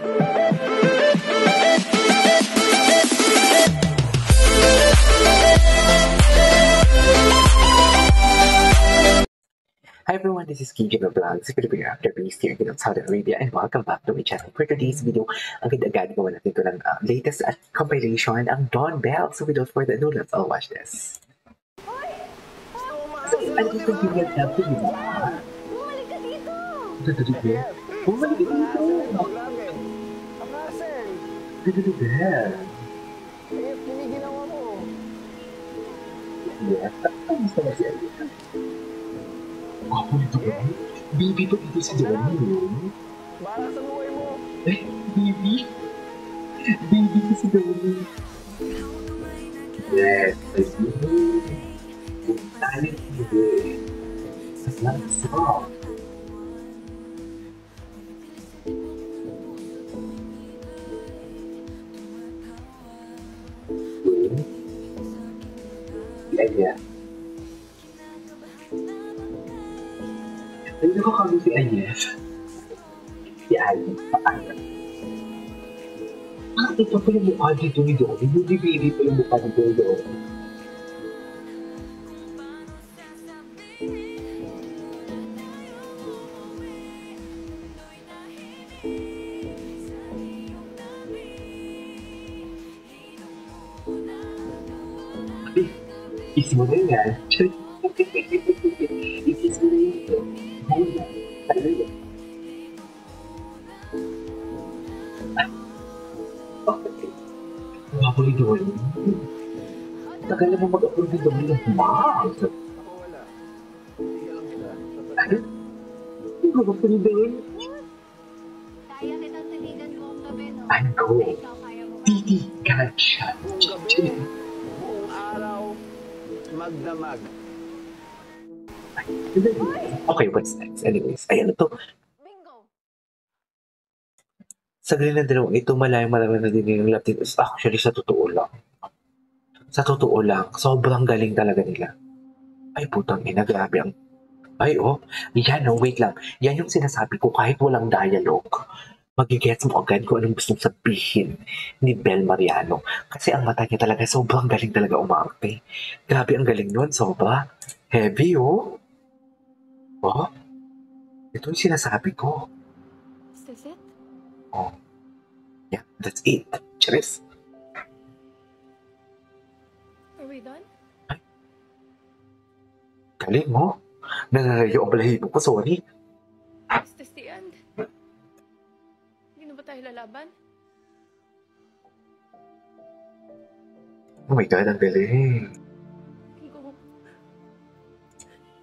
Hi everyone, this is KJ Vlogs, Filipino actor based here in Saudi Arabia, and welcome back to my channel. For today's video, ang agad gawa natin ito ng latest compilation, ang Dawn Bell. So without further ado, let's all watch this. So, ano itong video na ito, di ba? Bumalik ka dito! Bumalik ka dito! Bumalik ka dito! Bell! Eh, piniginawa mo. Yes, ang gusto na si Alina. Ako nito ba? Baby pa dito si Donnie, no? Para sa buhay mo. Eh, baby? Baby pa si Donnie. Yes, I see. Tayo hindi. At lang sa. Yeah. Hindi ko kami si Ayes. Si Ayes. Paano? Ah, ito pa yung mukha dito ni Doon. Hindi baby pa yung mukha dito ni Doon. Kiss mo na yan. I-kiss mo na yun. Hula. Ano yun? Okay. Makakulit doon. Tagal na mo mag-upload dito ng vlog. Ano? Makakulit doon. Kaya kitang tinigan buong gabi, no? Ano? Ikaw kaya mo. Titi Gotcha. Buong araw, magdamag. Okay, what's next? Anyways, ayan ito. Bingo! Sa ganun na dalawang ito, malayang na din yung Latin. Actually, sa totoo lang, sobrang galing talaga nila. Ay, putang ina, grabe ang... Ay, oh, yan, oh, wait lang. Yan yung sinasabi ko, kahit walang dialogue, magigets mo agad kung anong gustong sabihin ni Bel Mariano. Kasi ang mata niya talaga, sobrang galing talaga umarte. Grabe ang galing nun, sobra. Heavy, oh. Oh, ito yung sinasabi ko. Is this it? Oh, yeah, that's it. Cheers. Are we done? Galing mo. Nananayo ang balahibo ko, sorry. Is this the end? Hindi na ba tayo lalaban? Oh my God, ang galing. Bingo.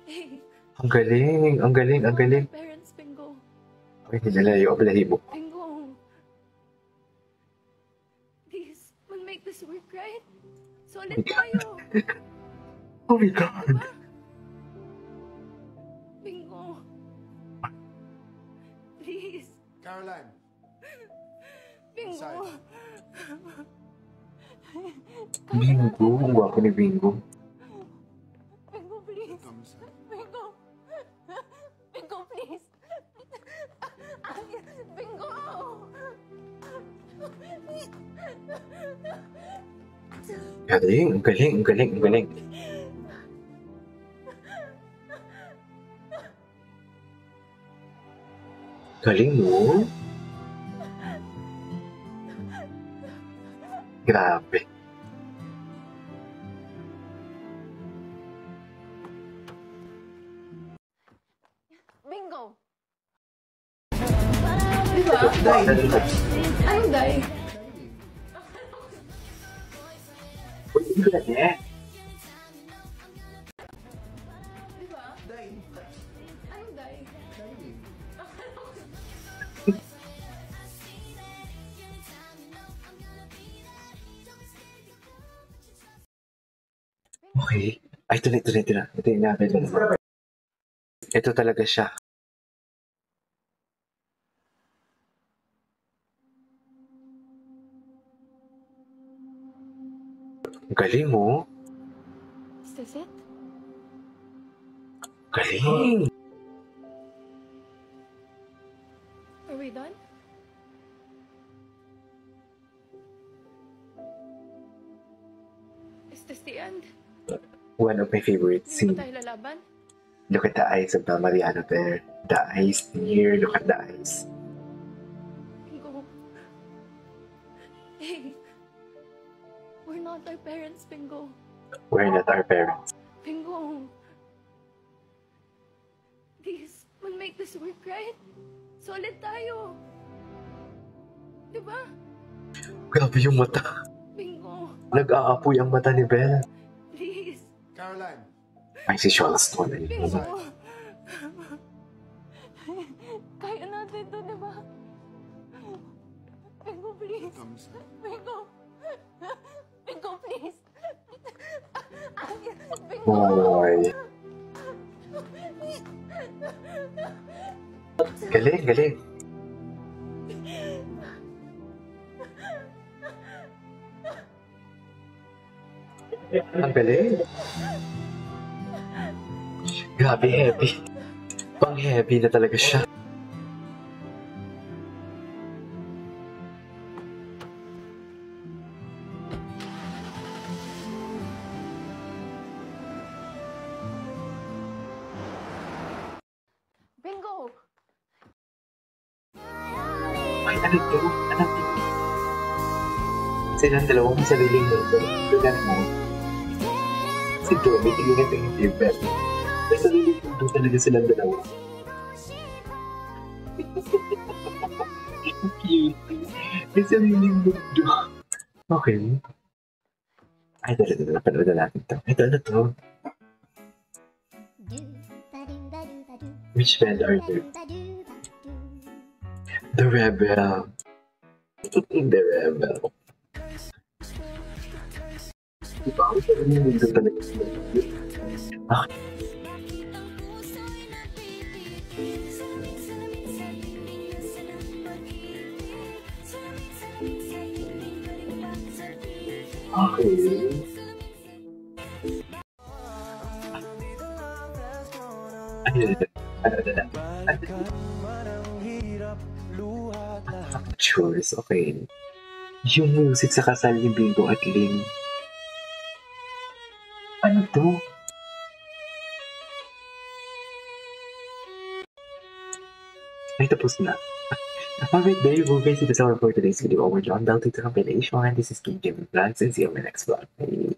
Hey, Ang galing, ang galing, ang galing. parents, Bingo. Ay, nananayo ang balahibo. Bingo. Please, we'll make this work, right? Solid tayo. Oh my God. Bingo. Please. Caroline, Bingo. Bingo, ang gwapo ni Bingo. Bingo, please. come inside. Bingo. Bingo, please. Bingo. Galing, ang galing, ang galing, ang galing. Galing mo. Grabe. Bingo. Diba? Anong day? Uy, hindi ko na eh. Diba? Anong day? Okay. Ay, ito na. Ito yung namin. Ito talaga siya. Galing mo. Is this it? Galing. Are we done? this the end? One of my favorite Hindi scenes. ba tayo lalaban? Look at the eyes of Mama Mariano there. The eyes here. Look at the eyes. Bingo. Hey. We're not our parents, Bingo. We're not our parents. Bingo. Please, we'll make this work, right? Solid tayo. Diba? Grabe yung mata. Bingo. Nag-aapoy ang mata ni Belle. Please. Caroline, Ay, si Charleston. Ay, Bingo. Kaya natin to, diba? Bingo, please. Bingo. Bingo, please. Bingo. Boy. Galing, galing. Ang galing. Grabe, heavy. Pang heavy na talaga siya. Bingo. Ay, ano to? Ano to? Silang dalawang may sariling mundo. Tignan mo. Si Tommy, tingin ito yung Belle. May sariling mundo talaga silang dalawa. Cute. May sariling mundo. Okay. Ay, talaga na napanood na natin to. Ito, ano to? Which band are you? The Rebel. The Rebel. Diba? Ang sariling mundo talaga sila. Okay. Okay. Choice, okay. Yung music sa kasal ni Bingo at Ling. Ano to? Ay, tapos na. Alright, there you go guys. It is all for today's video. We're John Bell to the compilation. This is King Jim Plans and see you on my next vlog. Bye.